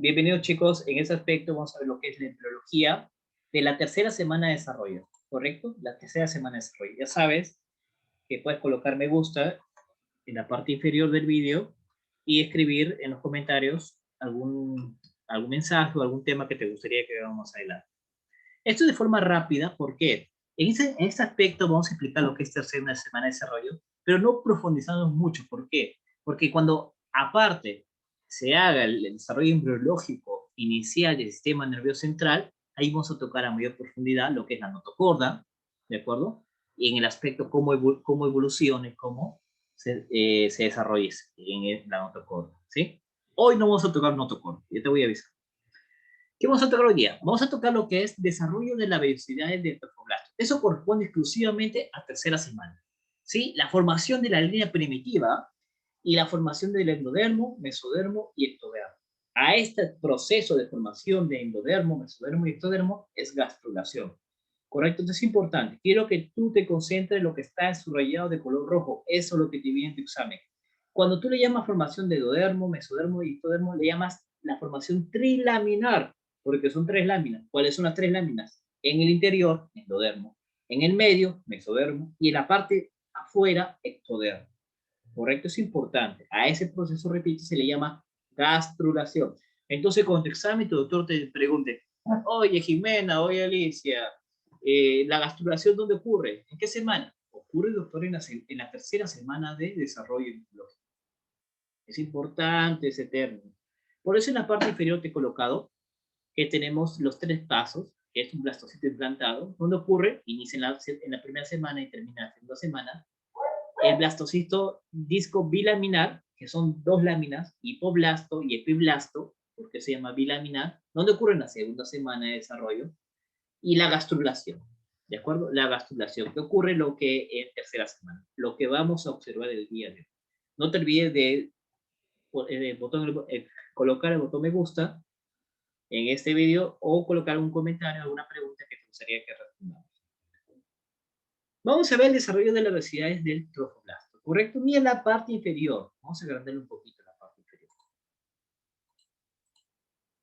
Bienvenidos chicos, en ese aspecto vamos a ver lo que es la embriología de la tercera semana de desarrollo, ¿correcto? La tercera semana de desarrollo. Ya sabes que puedes colocar me gusta en la parte inferior del vídeo y escribir en los comentarios algún mensaje o algún tema que te gustaría que veamos adelante. Esto de forma rápida, ¿por qué? En este aspecto vamos a explicar lo que es tercera semana de desarrollo, pero no profundizamos mucho. ¿Por qué? Porque cuando aparte se haga el desarrollo embriológico inicial del sistema nervioso central, ahí vamos a tocar a mayor profundidad lo que es la notocorda, ¿de acuerdo? Y en el aspecto cómo evolucione, cómo se desarrolle en la notocorda, ¿sí? Hoy no vamos a tocar notocorda, ya te voy a avisar. ¿Qué vamos a tocar hoy día? Vamos a tocar lo que es desarrollo de la velocidad del trofoblasto. Eso corresponde exclusivamente a tercera semana. ¿Sí? La formación de la línea primitiva y la formación del endodermo, mesodermo y ectodermo. A este proceso de formación de endodermo, mesodermo y ectodermo es gastrulación. ¿Correcto? Entonces es importante. Quiero que tú te concentres en lo que está subrayado de color rojo. Eso es lo que te viene en tu examen. Cuando tú le llamas formación de endodermo, mesodermo y ectodermo, le llamas la formación trilaminar, porque son tres láminas. ¿Cuáles son las tres láminas? En el interior, endodermo. En el medio, mesodermo. Y en la parte afuera, ectodermo. ¿Correcto? Es importante. A ese proceso, repito, se le llama gastrulación. Entonces, cuando tu examen, tu doctor te pregunte, oye Jimena, oye Alicia, ¿la gastrulación dónde ocurre? ¿En qué semana? Ocurre, doctor, en la tercera semana de desarrollo inmunológico. Es importante ese término. Por eso en la parte inferior te he colocado que tenemos los tres pasos, que es un blastocito implantado, donde ocurre, inicia en la primera semana y termina en la segunda semana, el blastocito disco bilaminar, que son dos láminas, hipoblasto y epiblasto, porque se llama bilaminar, donde ocurre en la segunda semana de desarrollo, y la gastrulación, ¿de acuerdo? La gastrulación, que ocurre lo que en tercera semana, lo que vamos a observar el día de hoy. No te olvides de colocar el botón me gusta en este video o colocar un comentario, alguna pregunta que te gustaría que respondamos. Vamos a ver el desarrollo de las velocidades del trofoblasto, ¿correcto? Mira la parte inferior. Vamos a agrandarle un poquito la parte inferior.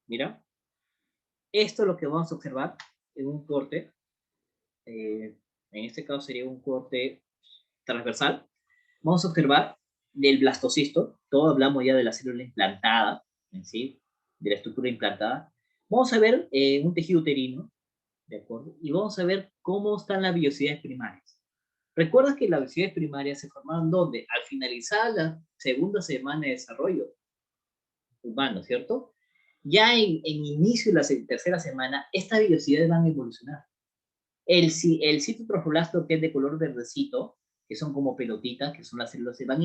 Mira, esto es lo que vamos a observar en un corte. En este caso sería un corte transversal. Vamos a observar del blastocisto. Todo hablamos ya de la célula implantada, en sí, de la estructura implantada. Vamos a ver un tejido uterino, ¿de acuerdo? Y vamos a ver cómo están las vellosidades primarias. ¿Recuerdas que las vellosidades primarias se formaron dónde? Al finalizar la segunda semana de desarrollo humano, ¿cierto? Ya en inicio de la tercera semana, estas vellosidades van a evolucionar. El citotrofoblasto, que es de color verdecito, que son como pelotitas, que son las células, se van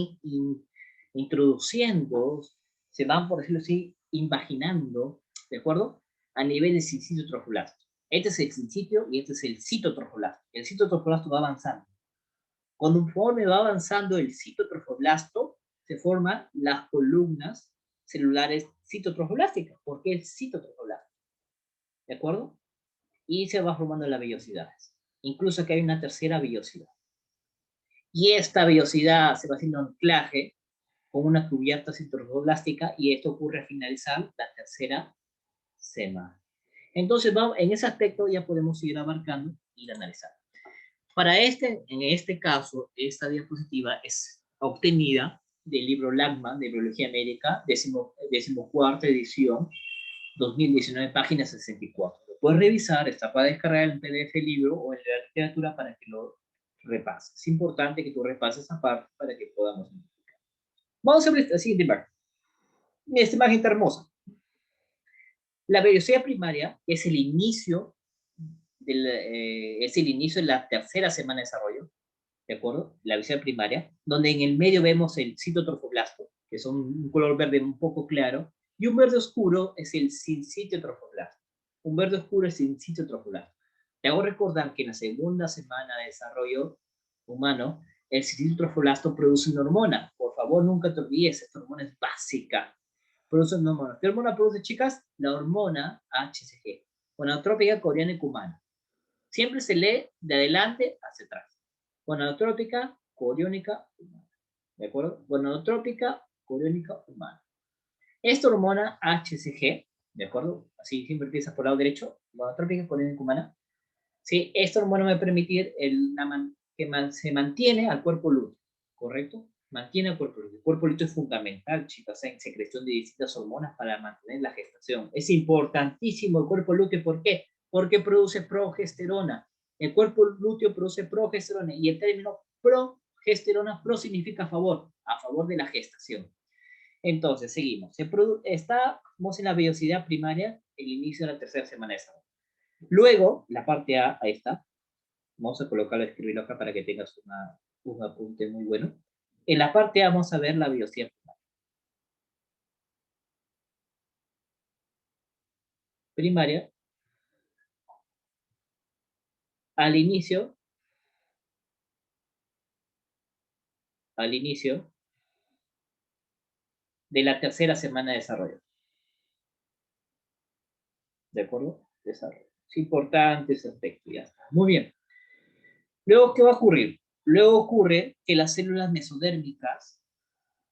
introduciendo, se van, por decirlo así, invaginando, ¿de acuerdo? A nivel del citotrofoblasto. Este es el sincitio y este es el citotrofoblasto. El citotrofoblasto va avanzando. Conforme va avanzando el citotrofoblasto, se forman las columnas celulares citotrofoblásticas. ¿Por qué el citotrofoblasto? ¿De acuerdo? Y se va formando las vellosidades. Incluso que hay una tercera vellosidad. Y esta vellosidad se va haciendo anclaje con una cubierta citotrofoblástica y esto ocurre al finalizar la tercera semana. Entonces, vamos, en ese aspecto ya podemos ir abarcando y analizando. En este caso, esta diapositiva es obtenida del libro Lagman de Biología Médica, 14ª edición, 2019, página 64. Lo puedes revisar, está para descargar en PDF el libro o en la literatura para que lo repases. Es importante que tú repases esa parte para que podamos identificar. Vamos a ver esta siguiente imagen. Esta imagen está hermosa. La vellosidad primaria es el inicio de la tercera semana de desarrollo, ¿de acuerdo? La visión primaria, donde en el medio vemos el citotrofoblasto, que es un color verde un poco claro, y un verde oscuro es el sincitio trofoblasto. Un verde oscuro es el sincitio trofoblasto. Te hago recordar que en la segunda semana de desarrollo humano, el sincitio trofoblasto produce una hormona. Por favor, nunca te olvides, esta hormona es básica. Produce una hormona. ¿Qué hormona produce, chicas? La hormona HCG, gonadotrópica coriánica humana. Siempre se lee de adelante hacia atrás. Gonadotrópica, coriónica humana. ¿De acuerdo? Gonadotrópica, coriónica humana. Esta hormona HCG ¿De acuerdo? Así siempre empiezas por el lado derecho, monotrópica, colina cumana. Sí, esto no va a permitir se mantiene al cuerpo lúteo, ¿correcto? Mantiene al cuerpo lúteo. El cuerpo lúteo es fundamental, chicos, en secreción de distintas hormonas para mantener la gestación. Es importantísimo el cuerpo lúteo, ¿por qué? Porque produce progesterona. El cuerpo lúteo produce progesterona y el término progesterona, pro significa a favor de la gestación. Entonces, seguimos. Estamos en la vellosidad primaria, el inicio de la tercera semana de desarrollo. Luego, la parte A, ahí está. Vamos a colocarlo, escribirlo acá para que tengas un apunte muy bueno. En la parte A vamos a ver la vellosidad primaria. Al inicio de la tercera semana de desarrollo. ¿De acuerdo? Desarrollo. Es importante ese aspecto, ya está. Muy bien. Luego, ¿qué va a ocurrir? Luego ocurre que las células mesodérmicas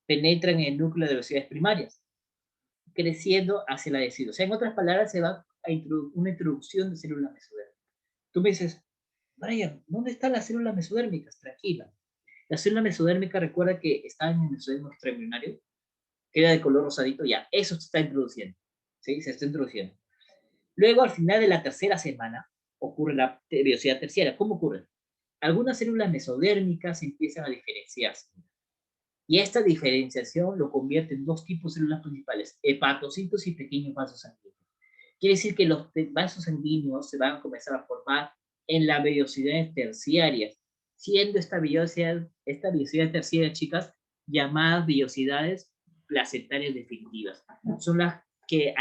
penetran en el núcleo de velocidades primarias, creciendo hacia la decisión. O sea, en otras palabras, se va a una introducción de células mesodérmicas. Tú me dices, Brian, ¿dónde están las células mesodérmicas? Tranquila. La célula mesodérmica, recuerda que está en el mesodermo extraembrionario, queda de color rosadito, ya, eso se está introduciendo. ¿Sí? Se está introduciendo. Luego, al final de la tercera semana, ocurre la vellosidad terciaria. ¿Cómo ocurre? Algunas células mesodérmicas empiezan a diferenciarse. Y esta diferenciación lo convierte en dos tipos de células principales, hepatocitos y pequeños vasos sanguíneos. Quiere decir que los vasos sanguíneos se van a comenzar a formar en las vellosidades terciarias, siendo esta vellosidad terciaria, chicas, llamadas vellosidades placentarias definitivas. Son las que,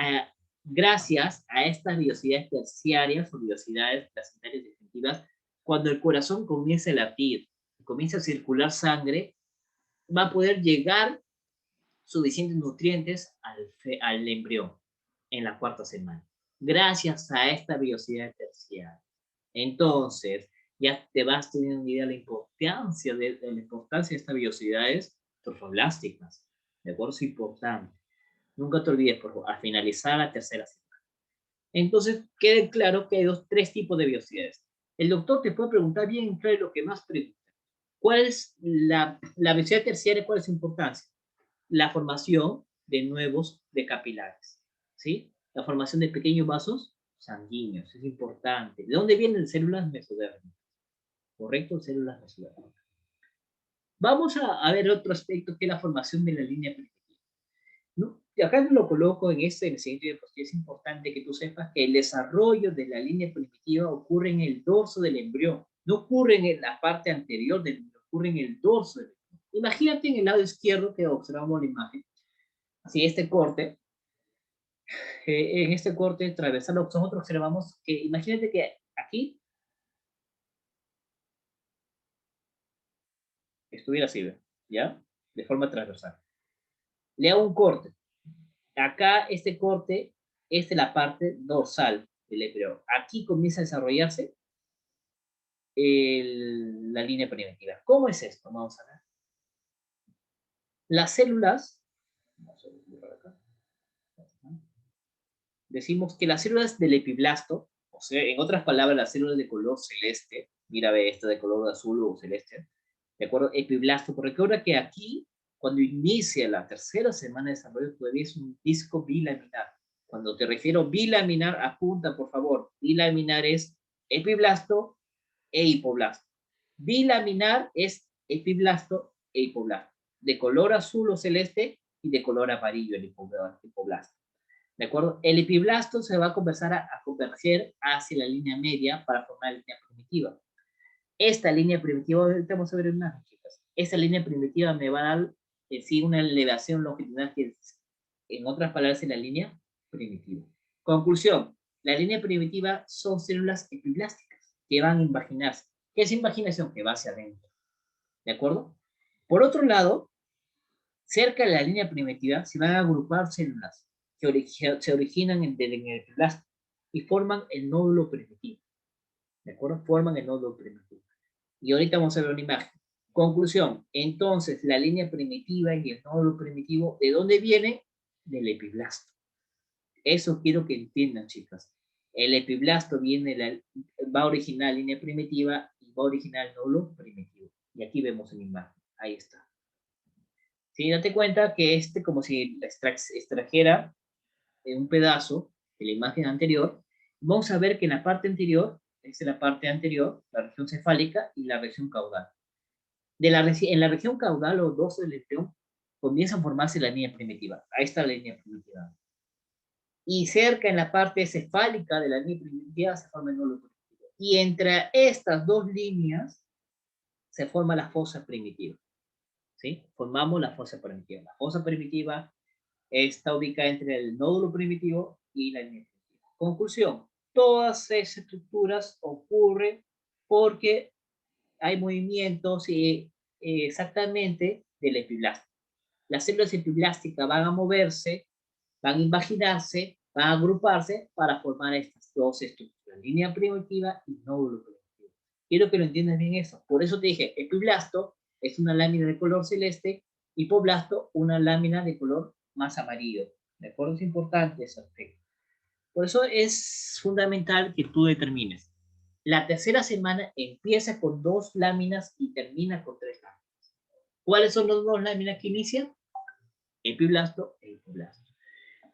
gracias a estas vellosidades terciarias o vellosidades placentarias definitivas, cuando el corazón comienza a latir, comienza a circular sangre, va a poder llegar suficientes nutrientes al embrión en la cuarta semana, gracias a esta vellosidad terciaria. Entonces, ya te vas teniendo una idea de la importancia de estas vellosidades trofoblásticas. ¿De acuerdo? Es importante. Nunca te olvides, por favor, al finalizar la tercera semana. Entonces, quede claro que hay tres tipos de vellosidades. El doctor te puede preguntar bien claro lo que más pregunta. ¿Cuál es la vellosidad terciaria? ¿Cuál es su importancia? La formación de nuevos de capilares, ¿sí? La formación de pequeños vasos sanguíneos, es importante. ¿De dónde vienen células mesodérmicas? ¿Correcto? Células mesodérmicas. Vamos a ver otro aspecto que es la formación de la línea primitiva. ¿No? Y acá lo coloco en el siguiente diapositiva. Es importante que tú sepas que el desarrollo de la línea primitiva ocurre en el dorso del embrión, no ocurre en la parte anterior del embrión, ocurre en el dorso del embrión. Imagínate en el lado izquierdo que observamos la imagen, así este corte, en este corte transversal nosotros observamos que, imagínate que aquí estuviera así, ¿ya? De forma transversal. Le hago un corte. Acá este corte es de la parte dorsal del embrión. Aquí comienza a desarrollarse la línea primitiva. ¿Cómo es esto? Vamos a ver. Las células, vamos a ver acá. Decimos que las células del epiblasto, o sea, en otras palabras, las células de color celeste, mira, ve esta de color azul o celeste, ¿de acuerdo? Epiblasto, porque recuerda que aquí, cuando inicia la tercera semana de desarrollo, todavía es un disco bilaminar. Cuando te refiero bilaminar, apunta, por favor. Bilaminar es epiblasto e hipoblasto. Bilaminar es epiblasto e hipoblasto. De color azul o celeste y de color amarillo el hipoblasto. ¿De acuerdo? El epiblasto se va a comenzar a converger hacia la línea media para formar la línea primitiva. Esta línea primitiva, ahorita vamos a ver unas chicas, esta línea primitiva me va a dar sí una elevación longitudinal que en otras palabras es la línea primitiva. Conclusión, la línea primitiva son células epiblásticas que van a invaginarse. ¿Qué es invaginación? Que va hacia adentro. ¿De acuerdo? Por otro lado, cerca de la línea primitiva se van a agrupar células que se originan en el epiblasto y forman el nódulo primitivo. ¿De acuerdo? Forman el nódulo primitivo. Y ahorita vamos a ver una imagen. Conclusión, entonces la línea primitiva y el nódulo primitivo, ¿de dónde viene? Del epiblasto. Eso quiero que entiendan, chicas. El epiblasto va original línea primitiva y va original nódulo primitivo. Y aquí vemos en imagen. Ahí está. ¿Sí? Date cuenta que como si extrajera un pedazo de la imagen anterior. Vamos a ver que en la parte anterior, es la parte anterior, la región cefálica y la región caudal. En la región caudal o dorso del embrión comienza a formarse la línea primitiva. Ahí está la línea primitiva. Y cerca en la parte cefálica de la línea primitiva se forma el nódulo primitivo. Y entre estas dos líneas se forma la fosa primitiva. ¿Sí? Formamos la fosa primitiva. La fosa primitiva está ubicada entre el nódulo primitivo y la línea primitiva. Conclusión, todas esas estructuras ocurren porque hay movimientos exactamente del epiblasto. Las células epiblásticas van a moverse, van a invaginarse, van a agruparse para formar estas dos estructuras, línea primitiva y nódulo primitivo. Quiero que lo entiendas bien eso. Por eso te dije, epiblasto es una lámina de color celeste, hipoblasto una lámina de color más amarillo. ¿De acuerdo? Es importante ese aspecto. Por eso es fundamental que tú determines. La tercera semana empieza con 2 láminas y termina con 3 láminas. ¿Cuáles son las 2 láminas que inician? Epiblasto e hipoblasto.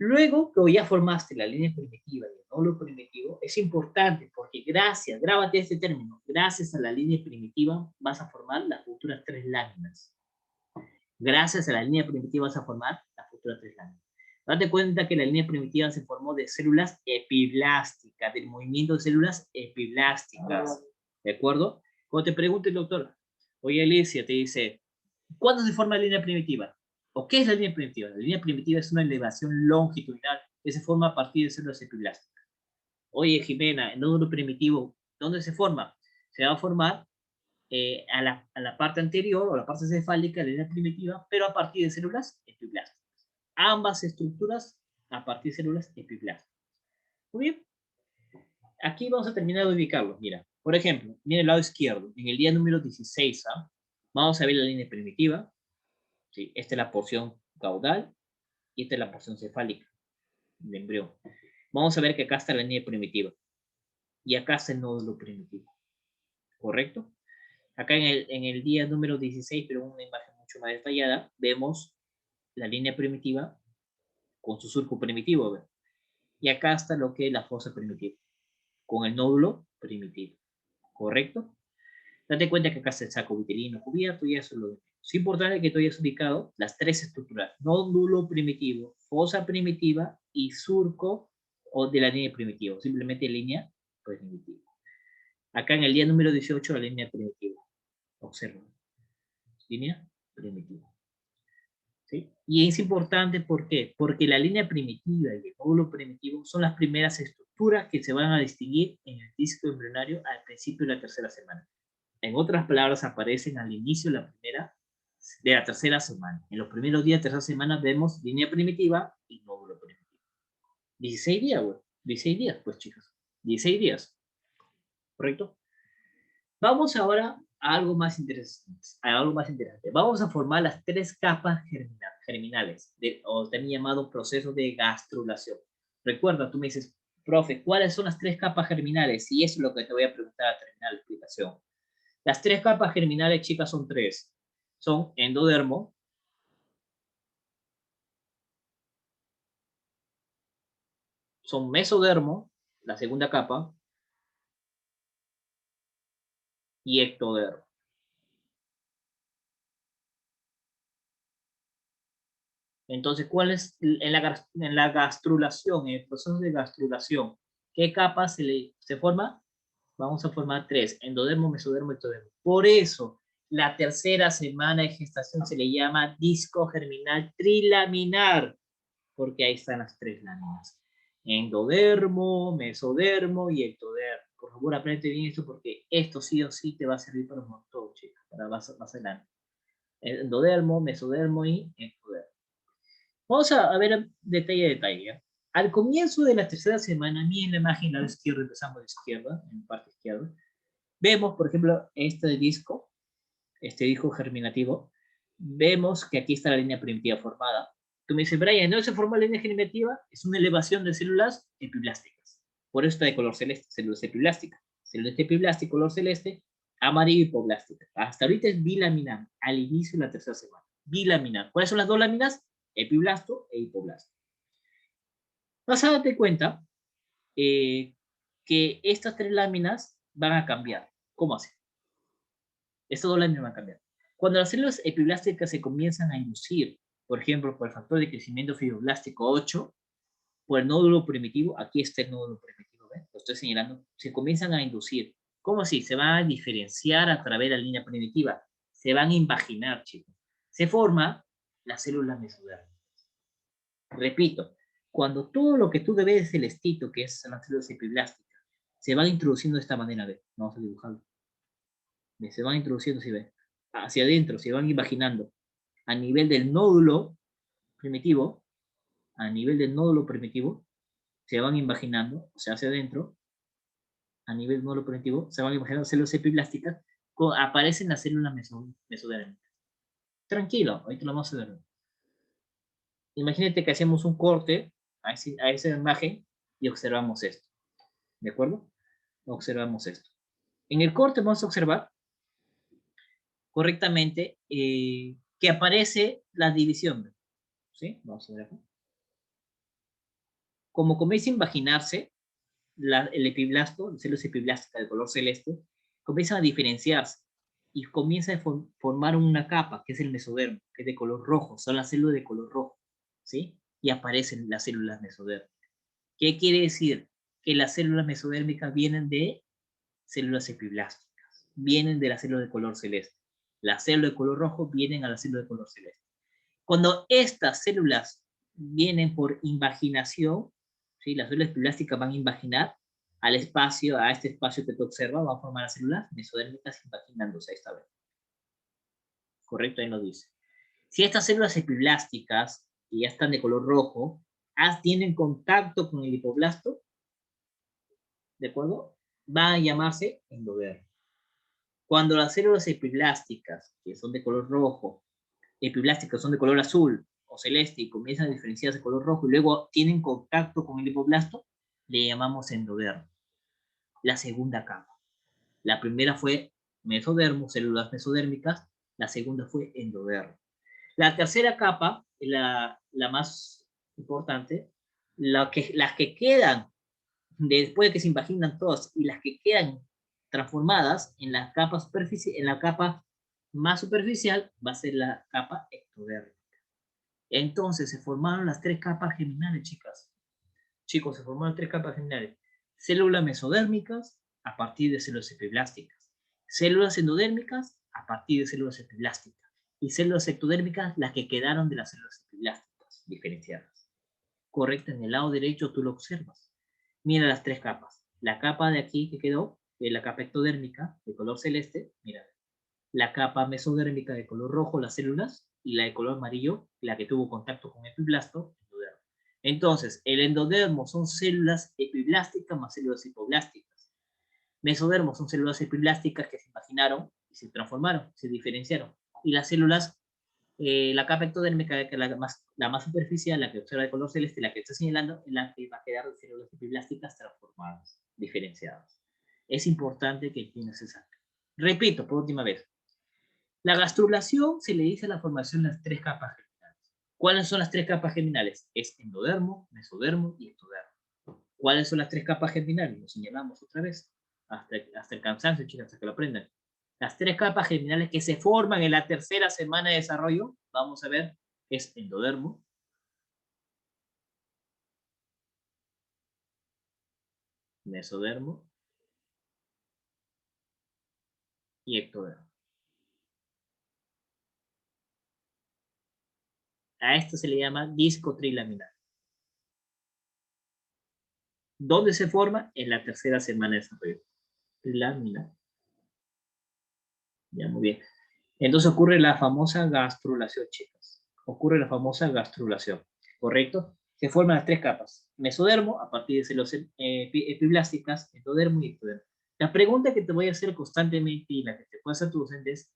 Luego que ya formaste la línea primitiva y el nódulo primitivo, es importante porque grábate este término, gracias a la línea primitiva vas a formar las futuras 3 láminas. Gracias a la línea primitiva vas a formar las futuras 3 láminas. Date cuenta que la línea primitiva se formó de células epiblásticas, del movimiento de células epiblásticas. ¿De acuerdo? Cuando te pregunte el doctor, oye Alicia, te dice, ¿cuándo se forma la línea primitiva? ¿O qué es la línea primitiva? La línea primitiva es una elevación longitudinal que se forma a partir de células epiblásticas. Oye Jimena, el nódulo primitivo, ¿dónde se forma? Se va a formar a la parte anterior o la parte cefálica de la línea primitiva, pero a partir de células epiblásticas. Ambas estructuras a partir de células epiblásticas. Muy bien. Aquí vamos a terminar de ubicarlos. Mira, por ejemplo, mira el lado izquierdo. En el día número 16, vamos a ver la línea primitiva. ¿Sí? Esta es la porción caudal y esta es la porción cefálica del embrión. Vamos a ver que acá está la línea primitiva y acá está el nódulo primitivo. ¿Correcto? Acá en el día número 16, pero en una imagen mucho más detallada, vemos la línea primitiva con su surco primitivo. ¿Ve? Y acá está lo que es la fosa primitiva, con el nódulo primitivo. ¿Correcto? Date cuenta que acá está el saco vitelino cubierto y eso es lo de menos. Es importante que tú hayas ubicado las 3 estructuras: nódulo primitivo, fosa primitiva y surco o de la línea primitiva, simplemente línea primitiva. Acá en el día número 18 la línea primitiva. Observa. Línea primitiva. ¿Sí? Y es importante, ¿por qué? Porque la línea primitiva y el nódulo primitivo son las primeras estructuras que se van a distinguir en el disco embrionario al principio de la tercera semana. En otras palabras, aparecen al inicio de la tercera semana. En los primeros días de la tercera semana vemos línea primitiva y nódulo primitivo. 16 días, güey. 16 días, pues, chicos. 16 días. ¿Correcto? Vamos ahora a algo más interesante. Vamos a formar las 3 capas germinales, o también llamado proceso de gastrulación. Recuerda, tú me dices, profe, ¿cuáles son las 3 capas germinales? Y eso es lo que te voy a preguntar al terminar la explicación. Las 3 capas germinales, chicas, son 3. Son endodermo, son mesodermo, la segunda capa, y ectodermo. Entonces, ¿cuál es en la gastrulación, en el proceso de gastrulación? ¿Qué capas se forma? Vamos a formar 3, endodermo, mesodermo y ectodermo. Por eso, la tercera semana de gestación se le llama disco germinal trilaminar, porque ahí están las 3 láminas. Endodermo, mesodermo y ectodermo. Por favor, aprende bien esto porque esto sí o sí te va a servir para un montón, chicos, para más adelante. Endodermo, mesodermo y ectodermo. Vamos a ver detalle a detalle. Al comienzo de la tercera semana, a mí en la imagen a la izquierda, empezamos de izquierda, en la parte izquierda, vemos, por ejemplo, este disco germinativo, vemos que aquí está la línea primitiva formada, Tú me dices, Brian, ¿no se forma la línea generativa? Es una elevación de células epiblásticas. Por eso está de color celeste, células epiblásticas. Células epiblásticas, color celeste, amarillo hipoblástica. Hasta ahorita es bilaminar, al inicio de la tercera semana. Bilaminar. ¿Cuáles son las dos láminas? Epiblasto e hipoblasto. Vas a darte cuenta que estas tres láminas van a cambiar. ¿Cómo así? Estas dos láminas van a cambiar. Cuando las células epiblásticas se comienzan a inducir, por ejemplo, por el factor de crecimiento fibroblástico 8, por el nódulo primitivo, aquí está el nódulo primitivo, ¿ven? Lo estoy señalando, se comienzan a inducir. ¿Cómo así? Se van a diferenciar a través de la línea primitiva, se van a invaginar, chicos. Se forma la célula mesodérmica. Repito, cuando todo lo que tú ves de celestito, que es la célula epiblástica, se van introduciendo de esta manera, ¿ves? Vamos a dibujarlo. ¿Ves? Se van introduciendo, ¿sí ves? Hacia adentro, se van imaginando a nivel del nódulo primitivo, se van imaginando, o sea, hacia adentro, a nivel del nódulo primitivo, se van imaginando células epiblásticas, aparecen las células mesodérmicas. Tranquilo, ahorita lo vamos a ver. Imagínate que hacemos un corte a esa imagen y observamos esto. ¿De acuerdo? Observamos esto. En el corte vamos a observar correctamente que aparece la división. ¿Sí? Vamos a ver acá. Como comienza a imaginarse, el epiblasto, las células epiblásticas de color celeste, comienzan a diferenciarse y comienza a formar una capa, que es el mesodermo, que es de color rojo, son las células de color rojo, ¿sí? Y aparecen las células mesodérmicas. ¿Qué quiere decir? Que las células mesodérmicas vienen de células epiblásticas, vienen de la célula de color celeste. Las células de color rojo vienen a la célula de color celeste. Cuando estas células vienen por invaginación, ¿sí? Las células epiblásticas van a invaginar al espacio, a este espacio que tú observas, van a formar las células mesodérmicas invaginándose esta vez. Correcto, ahí nos dice. Si estas células epiblásticas, que ya están de color rojo, tienen contacto con el hipoblasto, ¿de acuerdo? Va a llamarse endodermo. Cuando las células epiblásticas, que son de color rojo, epiblásticas son de color azul o celeste y comienzan a diferenciarse de color rojo y luego tienen contacto con el hipoblasto, le llamamos endodermo. La segunda capa. La primera fue mesodermo, células mesodérmicas. La segunda fue endodermo. La tercera capa, la más importante, las que quedan después de que se imaginan todas y las que quedan transformadas en la capa más superficial va a ser la capa ectodérmica. Entonces se formaron las tres capas geminales, chicas. Chicos, se formaron tres capas geminales. Células mesodérmicas a partir de células epiblásticas. Células endodérmicas a partir de células epiblásticas. Y células ectodérmicas, las que quedaron de las células epiblásticas diferenciadas. Correcto, en el lado derecho tú lo observas. Mira las tres capas. La capa de aquí que quedó, que es la capa ectodérmica de color celeste, mira. La capa mesodérmica de color rojo, las células, y la de color amarillo, la que tuvo contacto con epiblasto, endodermo. Entonces, el endodermo son células epiblásticas más células hipoblásticas. Mesodermo son células epiblásticas que se imaginaron y se transformaron, se diferenciaron. Y las células, la capa ectodérmica, que es la más superficial, la que observa de color celeste, la que está señalando, es la que va a quedar de células epiblásticas transformadas, diferenciadas. Es importante que entiendas esa. Repito, por última vez. La gastrulación se le dice a la formación de las tres capas geminales. ¿Cuáles son las tres capas geminales? Es endodermo, mesodermo y ectodermo. ¿Cuáles son las tres capas geminales? Lo señalamos otra vez, hasta el cansancio, chicas, hasta que lo aprendan. Las tres capas geminales que se forman en la tercera semana de desarrollo, vamos a ver, es endodermo, mesodermo y ectodermo. A esto se le llama disco trilaminar. ¿Dónde se forma? En la tercera semana de desarrollo. Trilaminar. Ya, muy bien. Entonces ocurre la famosa gastrulación, chicas. Ocurre la famosa gastrulación, ¿correcto? Se forman las tres capas. Mesodermo, a partir de células epiblásticas, endodermo y ectodermo. La pregunta que te voy a hacer constantemente y la que te puede hacer tu docente es,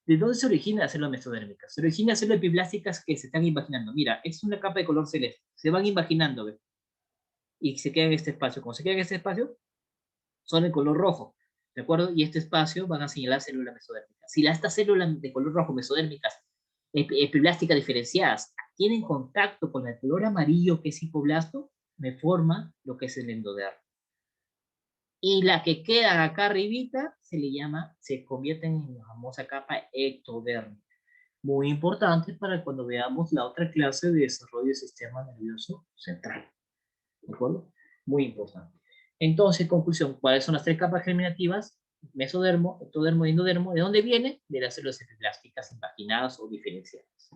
¿De dónde se origina las células mesodérmicas? Se origina células epiblásticas que se están imaginando. Mira, es una capa de color celeste. Se van imaginando, ¿ves? Y se quedan en este espacio. Cuando se quedan en este espacio, son de color rojo, ¿de acuerdo? Y este espacio van a señalar células mesodérmicas. Si estas células de color rojo mesodérmicas, epiblásticas diferenciadas, tienen contacto con el color amarillo que es hipoblasto, me forma lo que es el endodermo. Y la que quedan acá arribita se le llama, se convierten en la famosa capa ectodermo. Muy importante para cuando veamos la otra clase de desarrollo del sistema nervioso central. ¿De acuerdo? Muy importante. Entonces, conclusión, ¿cuáles son las tres capas germinativas? Mesodermo, ectodermo y endodermo. ¿De dónde viene? De las células epiblásticas impaginadas o diferenciadas.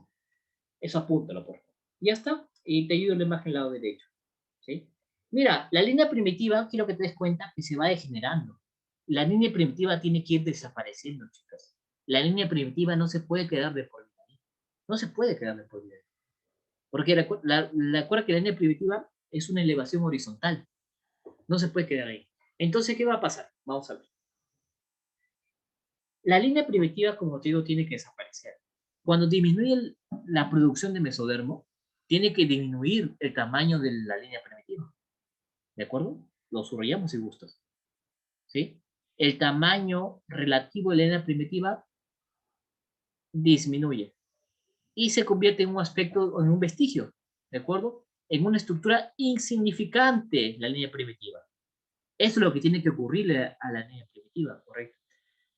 Eso apúntalo, por favor. Ya está. Y te ayudo en la imagen del lado derecho. ¿Sí? Mira, la línea primitiva, quiero que te des cuenta que se va degenerando. La línea primitiva tiene que ir desapareciendo, chicas. La línea primitiva no se puede quedar de por vida. No se puede quedar de por vida. Porque recuerda que la línea primitiva es una elevación horizontal. No se puede quedar ahí. Entonces, ¿qué va a pasar? Vamos a ver. La línea primitiva, como te digo, tiene que desaparecer. Cuando disminuye la producción de mesodermo, tiene que disminuir el tamaño de la línea primitiva. ¿De acuerdo? Lo subrayamos si gustas. ¿Sí? El tamaño relativo de la línea primitiva disminuye y se convierte en un aspecto, en un vestigio. ¿De acuerdo? En una estructura insignificante la línea primitiva. Eso es lo que tiene que ocurrirle a la línea primitiva, ¿correcto?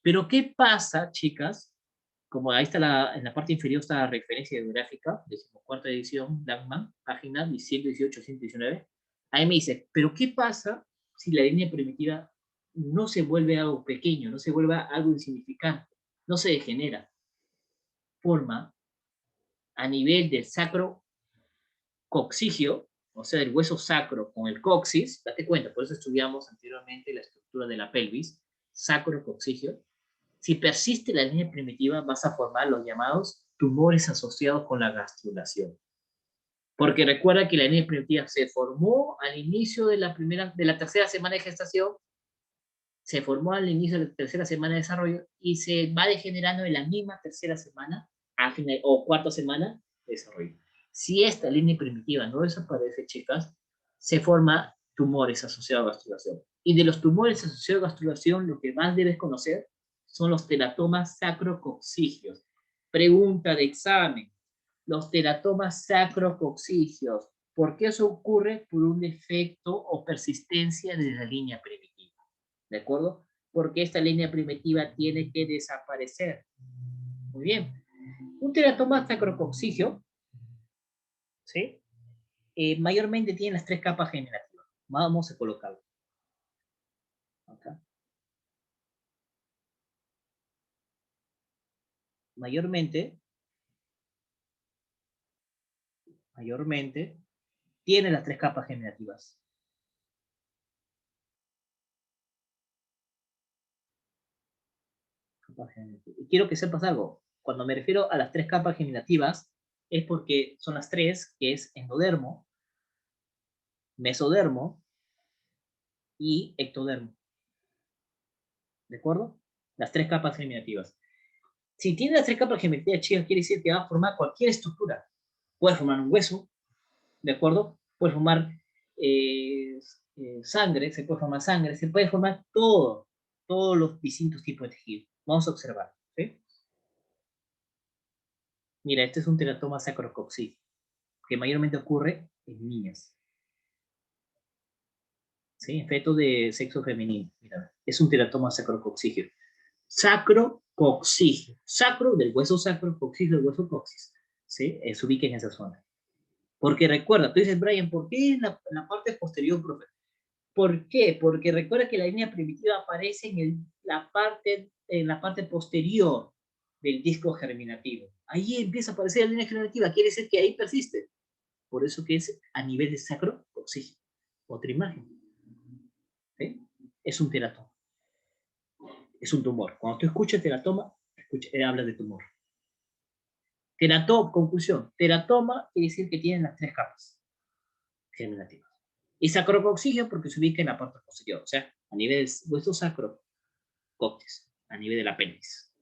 Pero ¿qué pasa, chicas? Como ahí está en la parte inferior está la referencia bibliográfica, 14ª edición, Langman, páginas 118, 119. Ahí me dice, pero ¿qué pasa si la línea primitiva no se vuelve algo pequeño, no se vuelve algo insignificante, no se degenera? Forma a nivel del sacro coccigio, o sea, del hueso sacro con el coxis, date cuenta, por eso estudiamos anteriormente la estructura de la pelvis, sacro coccigio. Si persiste la línea primitiva, vas a formar los llamados tumores asociados con la gastrulación. Porque recuerda que la línea primitiva se formó al inicio de la tercera semana de gestación, se formó al inicio de la tercera semana de desarrollo y se va degenerando en la misma tercera semana o cuarta semana de desarrollo. Si esta línea primitiva no desaparece, chicas, se forman tumores asociados a gastrulación. Y de los tumores asociados a gastrulación, lo que más debes conocer son los teratomas sacrococcígeos. Pregunta de examen. Los teratomas sacrococcígeos. ¿Por qué eso ocurre? Por un defecto o persistencia de la línea primitiva. ¿De acuerdo? Porque esta línea primitiva tiene que desaparecer. Muy bien. Un teratoma sacrococcígeo, ¿sí? Mayormente tiene las tres capas generativas. Vamos a colocarlo. Acá. Mayormente tiene las tres capas generativas. Y quiero que sepas algo. Cuando me refiero a las tres capas generativas, es porque son las tres, que es endodermo, mesodermo y ectodermo. ¿De acuerdo? Las tres capas generativas. Si tiene las tres capas generativas, chicas, quiere decir que va a formar cualquier estructura. Puede formar un hueso, ¿de acuerdo? Puede formar sangre, se puede formar sangre, se puede formar todos los distintos tipos de tejido. Vamos a observar, ¿sí? Mira, este es un teratoma sacrococcígeo, que mayormente ocurre en niñas, ¿sí? En fetos de sexo femenino. Mira, es un teratoma sacrococcígeo. Sacrococcígeo. Sacro del hueso sacro, coccígeo del hueso coxis, ¿sí? Se ubica en esa zona. Porque recuerda, tú dices, Brian, ¿por qué en la parte posterior, profe? ¿Por qué? Porque recuerda que la línea primitiva aparece en la parte posterior del disco germinativo. Ahí empieza a aparecer la línea germinativa, quiere decir que ahí persiste. Por eso que es a nivel de sacro coccígeo. Otra imagen. ¿Sí? Es un teratoma. Es un tumor. Cuando tú escuchas teratoma, habla de tumor. Teratoma, conclusión. Teratoma quiere decir que tienen las tres capas germinativas. Y sacrococcígeo porque se ubica en la parte posterior, o sea, a nivel de hueso sacro, coxis, a nivel de la pelvis.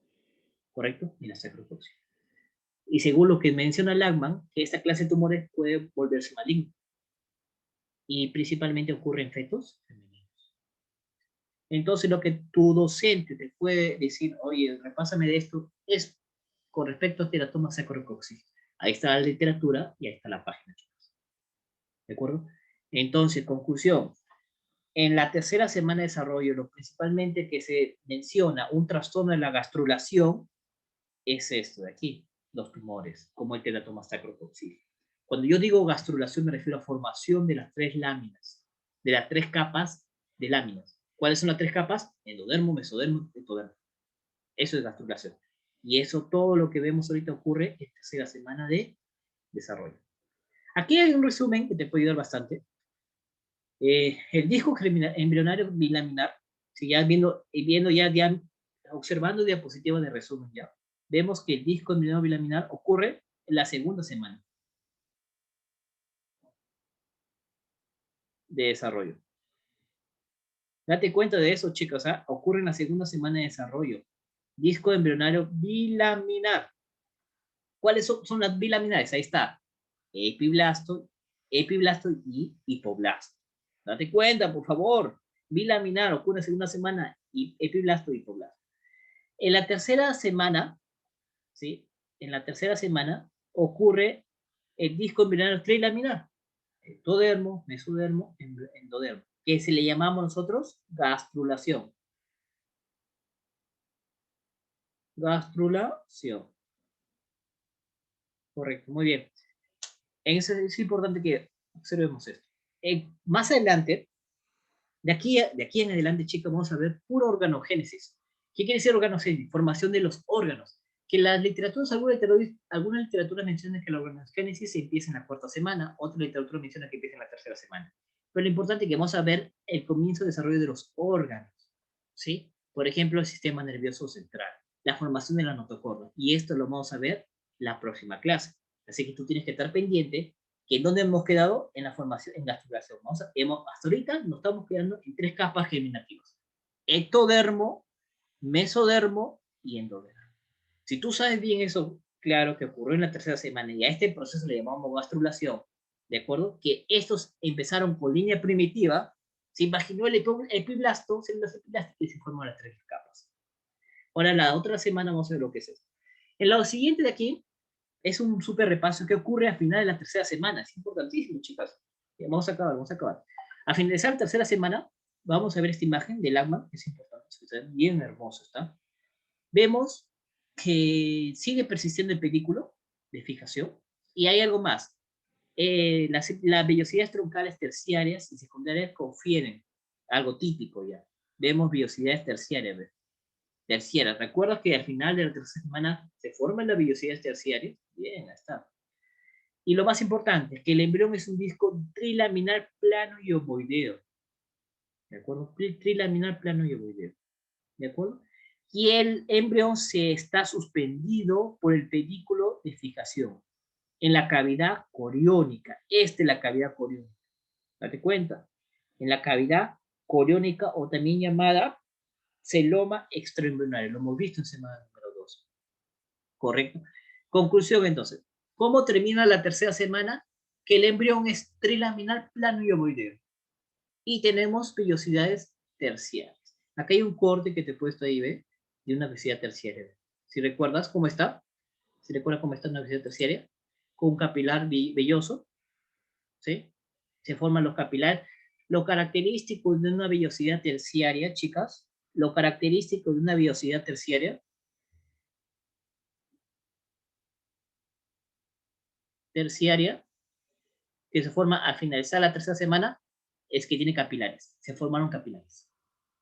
¿correcto? En la sacrococcía. Y según lo que menciona Lachman, que esta clase de tumores puede volverse maligno. Y principalmente ocurre en fetos femeninos. Entonces lo que tu docente te puede decir, oye, repásame de esto, es con respecto a teratoma sacrococcía. Ahí está la literatura y ahí está la página. ¿De acuerdo? Entonces, conclusión. En la tercera semana de desarrollo, lo principalmente que se menciona un trastorno de la gastrulación es esto de aquí, los tumores, como el teratoma sacrococcía. Cuando yo digo gastrulación me refiero a formación de las tres láminas, de las tres capas de láminas. ¿Cuáles son las tres capas? Endodermo, mesodermo, ectodermo. Eso es gastrulación. Y eso, todo lo que vemos ahorita ocurre en tercera semana de desarrollo. Aquí hay un resumen que te puede ayudar bastante. El disco embrionario bilaminar, si ya viendo ya observando diapositivas de resumen ya, vemos que el disco embrionario bilaminar ocurre en la segunda semana de desarrollo. Date cuenta de eso, chicos, ¿eh? Ocurre en la segunda semana de desarrollo. Disco embrionario bilaminar. ¿Cuáles son las bilaminares? Ahí está. Epiblasto y hipoblasto. Date cuenta, por favor. Bilaminar ocurre en la segunda semana y epiblasto y hipoblasto. En la tercera semana, ¿sí? En la tercera semana ocurre el disco embrionario trilaminar. Ectodermo, mesodermo, endodermo. Que se le llamamos nosotros gastrulación. Gastrulación. Correcto, muy bien. Es importante que observemos esto. Más adelante, de aquí en adelante, chicos, vamos a ver pura organogénesis. ¿Qué quiere decir organogénesis? Formación de los órganos. Que las literaturas, algunas literaturas mencionan que la organogénesis se empieza en la cuarta semana, otra literatura menciona que empieza en la tercera semana. Pero lo importante es que vamos a ver el comienzo de desarrollo de los órganos, ¿sí? Por ejemplo, el sistema nervioso central, la formación de la notocorda. Y esto lo vamos a ver la próxima clase. Así que tú tienes que estar pendiente que dónde hemos quedado en la formación, en la estructuración. Hasta ahorita nos estamos quedando en tres capas germinativas. Ectodermo, mesodermo y endodermo. Si tú sabes bien eso, claro, que ocurrió en la tercera semana y a este proceso le llamamos gastrulación, ¿de acuerdo? Que estos empezaron con línea primitiva, se imaginó el epiblasto, células epiblásticas y se forman las tres capas. Ahora, la otra semana vamos a ver lo que es esto. En lo siguiente de aquí, es un súper repaso que ocurre al final de la tercera semana. Es importantísimo, chicas. Vamos a acabar. A finalizar la tercera semana, vamos a ver esta imagen del Lachman, que es importante. Está bien hermoso, ¿está? Vemos que sigue persistiendo el pedículo de fijación. Y hay algo más. Las vellosidades troncales terciarias y secundarias confieren algo típico ya. Vemos vellosidades terciarias. Terciarias. ¿Recuerdas que al final de la tercera semana se forman las vellosidades terciarias? Bien, ahí está. Y lo más importante es que el embrión es un disco trilaminar plano y ovoideo. ¿De acuerdo? Trilaminar plano y ovoideo. ¿De acuerdo? Y el embrión se está suspendido por el pedículo de fijación en la cavidad coriónica. Esta es la cavidad coriónica. Date cuenta. En la cavidad coriónica o también llamada celoma extraembrionario. Lo hemos visto en semana número 2. ¿Correcto? Conclusión entonces. ¿Cómo termina la tercera semana? Que el embrión es trilaminar plano y ovoideo. Y tenemos vellosidades terciarias. Acá hay un corte que te he puesto ahí, ¿ve? De una vellosidad terciaria. Si recuerdas cómo está, si recuerdas cómo está una vellosidad terciaria, con un capilar velloso, ¿sí? Se forman los capilares. Lo característico de una vellosidad terciaria, chicas, lo característico de una vellosidad terciaria que se forma al finalizar la tercera semana es que tiene capilares. Se formaron capilares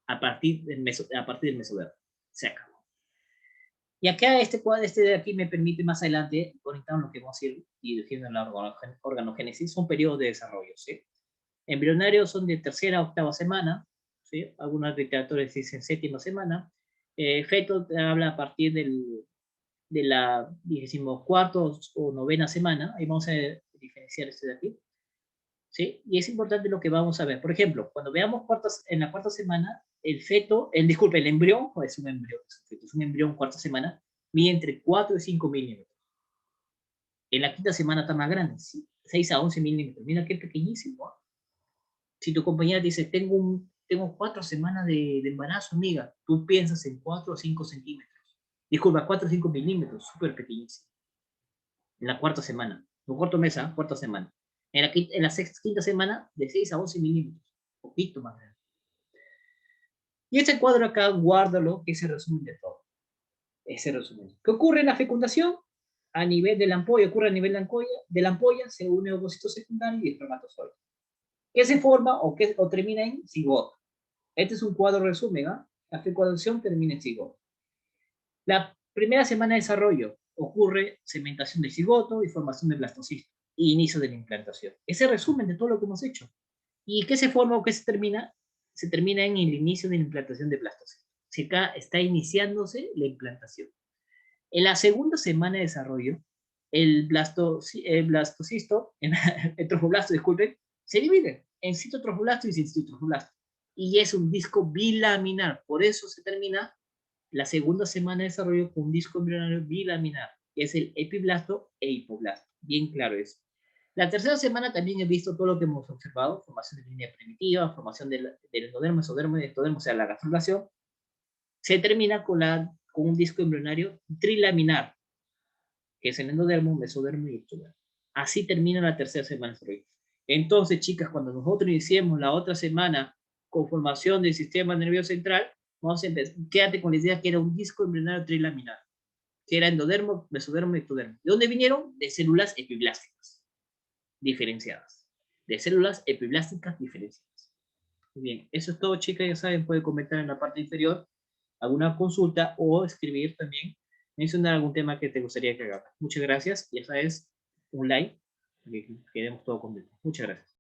a partir del mesodermo. Se acabó. Y acá este de aquí me permite más adelante conectar lo que vamos a ir dirigiendo en la organogénesis. Son periodos de desarrollo, ¿sí? Embrionarios son de tercera a octava semana, ¿sí? Algunas literaturas dicen séptima semana. Feto habla a partir de la 14ª o novena semana. Ahí vamos a diferenciar este de aquí. ¿Sí? Y es importante lo que vamos a ver. Por ejemplo, cuando veamos en la cuarta semana, el embrión, es un embrión cuarta semana, mide entre 4 y 5 milímetros. En la quinta semana está más grande, 6 a 11 milímetros. Mira qué pequeñísimo. ¿Eh? Si tu compañera te dice, tengo 4 semanas de embarazo, amiga, tú piensas en 4 o 5 centímetros. Disculpa, 4 o 5 milímetros, súper pequeñísimo. En la cuarta semana, no cuarto mes, ¿eh? Cuarta semana. En la quinta semana, de 6 a 11 milímetros, un poquito más grande. Y este cuadro acá, guárdalo, que es el resumen de todo. Ese resumen. ¿Qué ocurre en la fecundación? A nivel de la ampolla, ocurre a nivel de la ampolla, se une ovocito secundario y espermatozoide. ¿Qué se forma o termina en cigoto? Este es un cuadro resumen, ¿eh? La fecundación termina en cigoto. La primera semana de desarrollo ocurre segmentación del cigoto y formación del blastocisto y inicio de la implantación. Ese resumen de todo lo que hemos hecho. ¿Y qué se forma o qué se termina? Se termina en el inicio de la implantación de blastocisto. Si acá está iniciándose la implantación. En la segunda semana de desarrollo, el blastocisto, el trofoblasto, disculpen, se divide en citotrofoblasto y citotrofoblasto. Y es un disco bilaminar. Por eso se termina la segunda semana de desarrollo con un disco embrionario bilaminar, que es el epiblasto e hipoblasto. Bien claro eso. La tercera semana también he visto todo lo que hemos observado, formación de línea primitiva, formación del endodermo, mesodermo y ectodermo, o sea, la gastrulación. Se termina con un disco embrionario trilaminar, que es el endodermo, mesodermo y ectodermo. Así termina la tercera semana de desarrollo. Entonces, chicas, cuando nosotros iniciemos la otra semana con formación del sistema nervioso central, vamos a empezar. Quédate con la idea que era un disco embrionario trilaminar, que era endodermo, mesodermo y ectodermo. ¿De dónde vinieron? De células epiblásticas diferenciadas. De células epiblásticas diferenciadas. Muy bien, eso es todo, chicas. Ya saben, pueden comentar en la parte inferior alguna consulta o escribir también, mencionar algún tema que te gustaría que haga. Muchas gracias. Ya sabes, un like, que quedemos todo completo. Muchas gracias.